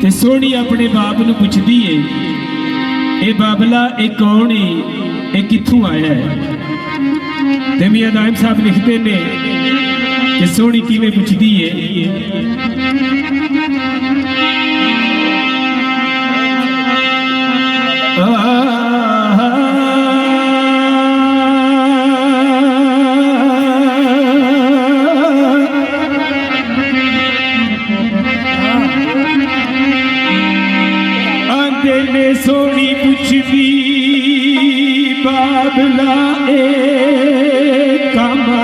ते सोहनी अपने बाप नूं पुछदी है, ए बाबला ए कौन है, ए कित्थों आया है। ते मियां नाइम साहब लिखते ने कि सोहनी किवें पुछदी है, आंदे ने सोहनी पुछदी बाबला ए कामा,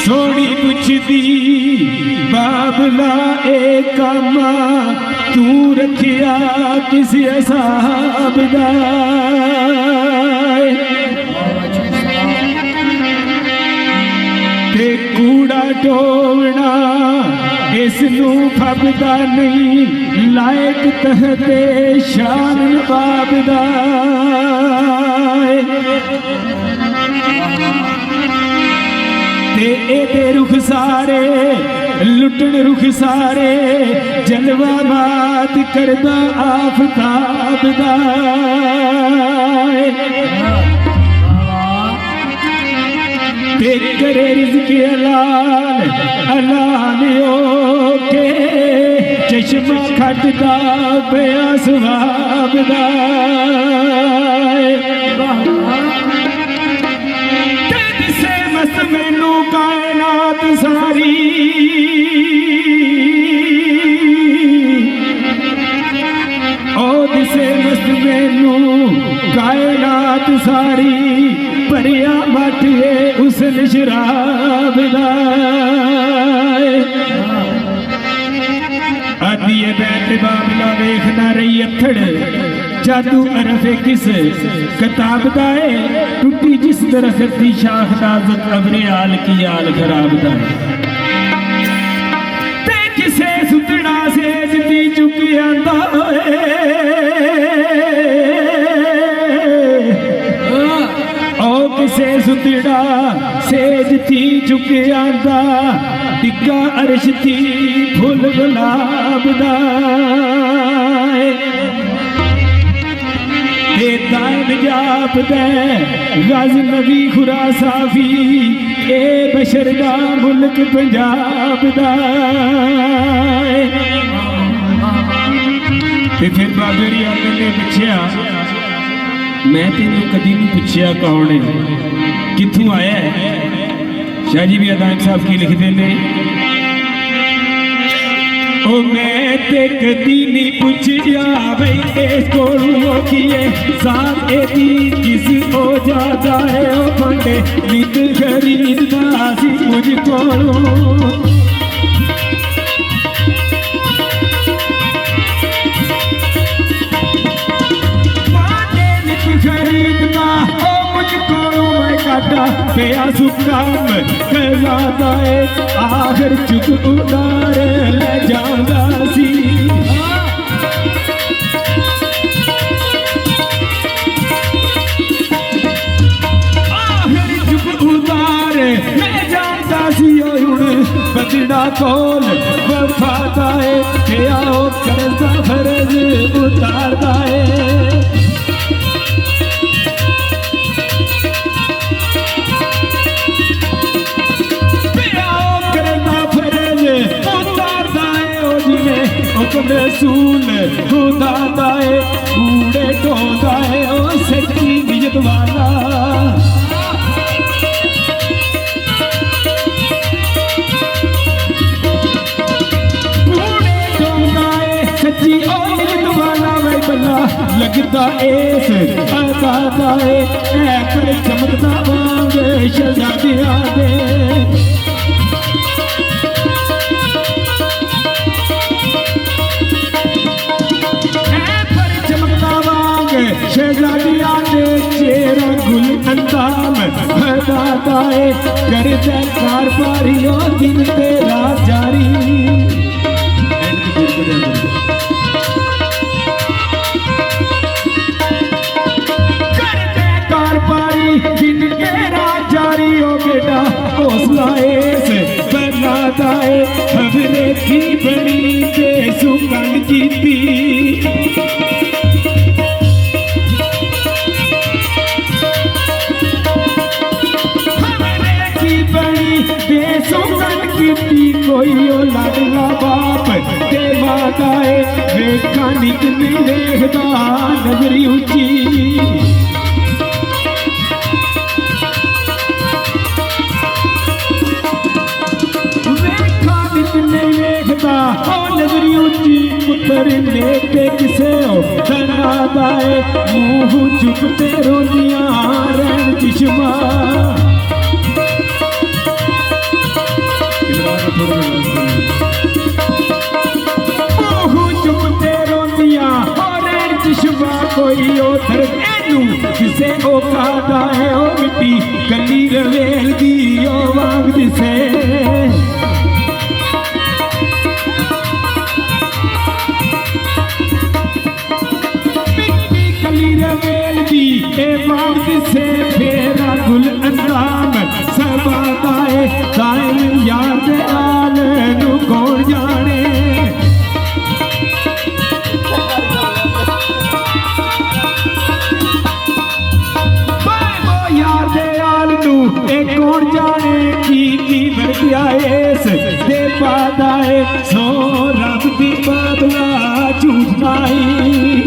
सोहनी पुछदी बाबला ए कामा, तू रखिया किस हिसाब दा, ते कूड़ा ढोवना इसनू फबदा नहीं, लायक तहते शान बाब दा। ते एदे रुख सारे लुटन रुख सारे, जलवा बात करदा आफताब दा। ते करे रिज़्क़ हलाल हलाल ओके, चश्मा खटदा पिया सवाब दा। ते दिसे मस्त मैनू कायनात सारी, ओ दिसे मस्त मैनू कायनात सारी, भरिया मठ है उसन शराब दा। आदि बैठ बाबला वेखना रही अथड़, जादू अरफे किस किताब दा है, टुटी जिस दरख्त दी शाख नाज़ुक अबरे आल की आल खराब दा। ते किसे सुतड़ा सेज दी चुक आंदा किसे सुतड़ा सेज थी चुक आंदा, डिग्गा अरश थी फुल गुलाब दा। दायम जाप दे गज़नवी खुरासाफी, ए बशर दा मुल्क पंजाब दा। ते फिर बागरी आदमी ने पूछया, मैं तेनू कदी नहीं पूछया कौन है, कित्थों आया है। शाह जी भी अदायम साहब की लिखते ने, ओ मैं ते कदी नहीं पूछया बई इस कोलों किए साथ एदी किस हो जाता है, ओ बंदे नित खरीददा सी मुझ कोलों। पिया सुकाम कहलादा है, आखिर चुक उतार ले जांदा सी। आखिर चुक उतार ले जांदा सी, हुण बजड़ा कोल वफादा है, पिया ओ करदा फर्ज उतारदा है। रसूल खुदा दाए कूड़े ढोंदा है, ओ सच्ची नियत वाला। कूड़े ढोंदा है सच्ची ओ नियत वाला, वे बल्ला लगता एस अदा दाए, ऐ पर चमकदा वांग शहजादियां दे। शहजादियां दे चेहरा गुल अंदाम भरदा है, कर दे कारबारियों दिन तेरा जारी। कर दे कारबारी दिन तेरा जारी, ओ बेटा हौसला इस बनादा है खबरे की बड़ी ते सुकन कीती बेसुगन कीती कोई लाडला बाप ते माता है वेखा निक नहीं देखदा नजरी उची वेखा निक नहीं देखदा नजरी उची पुत्र ने ते किसे धनादा है मुंह चुपते रोंदियां रहन चिश्मा कोई उधर किसे औकादा है ओ मिट्टी कली रवेल दी ओ वांग दिसे मिट्टी कली रवेल दी ए वांग दिसे फेरा गुल अंदाम समाता है दाएं यार दे आल नू कौन जाने कौन जाने की बढ़िया दे पादा है सो रब दी बाबला झूठ नहीं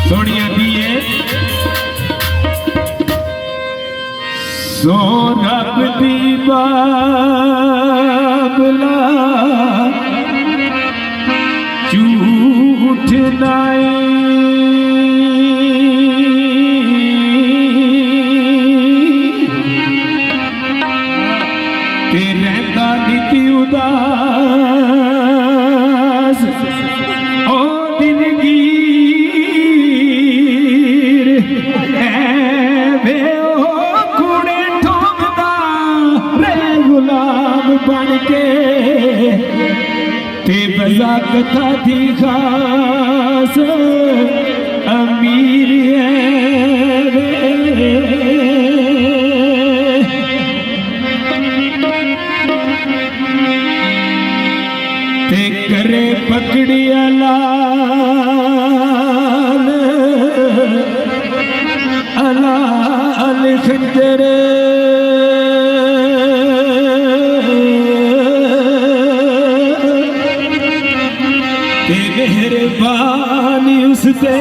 सोनिया दिए सो रब दी बाबला झूठ नहीं ते रहता नीति उदास ओ दिलगीर वे ओ कूड़े ठोकदा रे गुलाम बन के ते बजा कथा थी खास अमीर ते करे पकड़िया लाल अलाल खंजर मेहरबानी उसते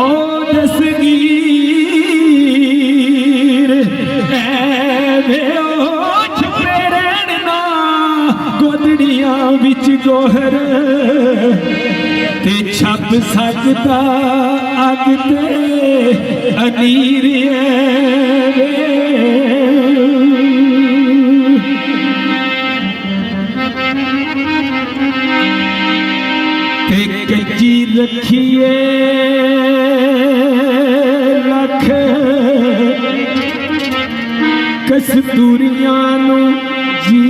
ओ दसगीर छुपे रहना गोदड़ियां बिच गोहर ते छप सकता अग ते अनीर कच्ची रखिए लख कस्तूरियां नू जी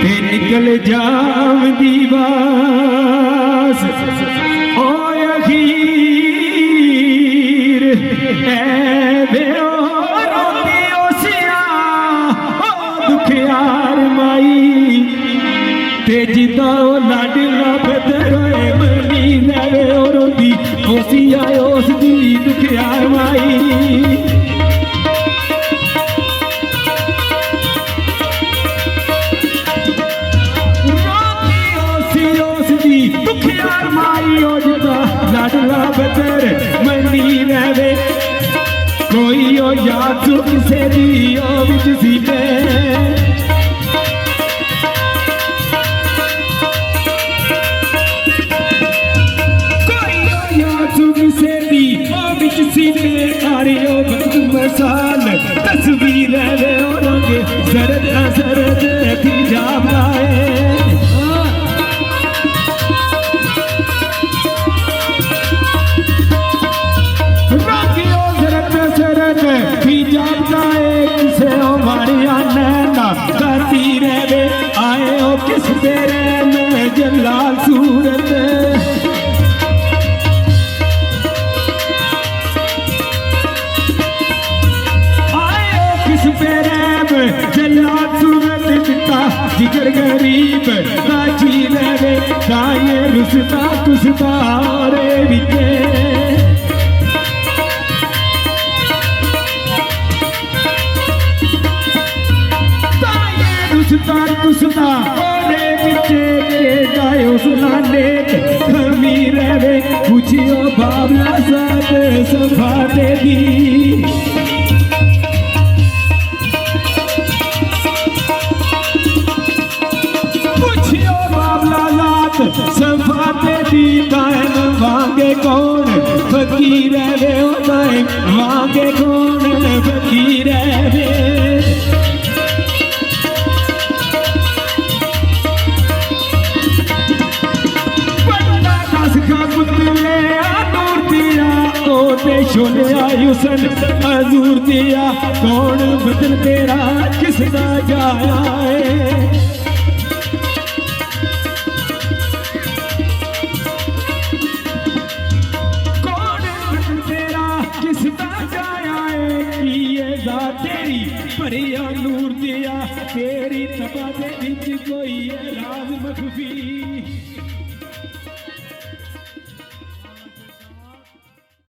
ते निकल जाम दीवास ओ अखीर दुखियार माई ते जिदा लाडला बदरोए मनी लवे और दी ओसी आए उस दी दुखियार माई दुखियार माई ओ जिदा लाडला बदर मनी लवे कोई ओ याद तू किसे दी ओ विच सीते कोई ओ याद तू किसे दी ओ विच सीते आरियो बंद मसाल तस्वीर रे ओ रंग जरद जरद पंजाब आए से ओ मारिया नैना करती रहे आए ओ किस तेरे में जलाल सूरत जल्लाद सूरत दिता जिगर गरीब राजी रहे दाए रुसता तुसता रे विचे दाए रुसता तुसता रे विचे दाए सुनाने खमी रहे पूछियो बाबला साथ सभा दे दी सफाते दी दान मांगे कौन फकीर रे ओ दान मांगे कौन फकीर रे बड़ा दस का पुतले नूर दिया ओ ते शोले आयुसन अजूर दिया कौन बदल तेरा किसदा जाया है तेरी भरिया नूर दिया तेरी तबा दे विच कोई राज मखफी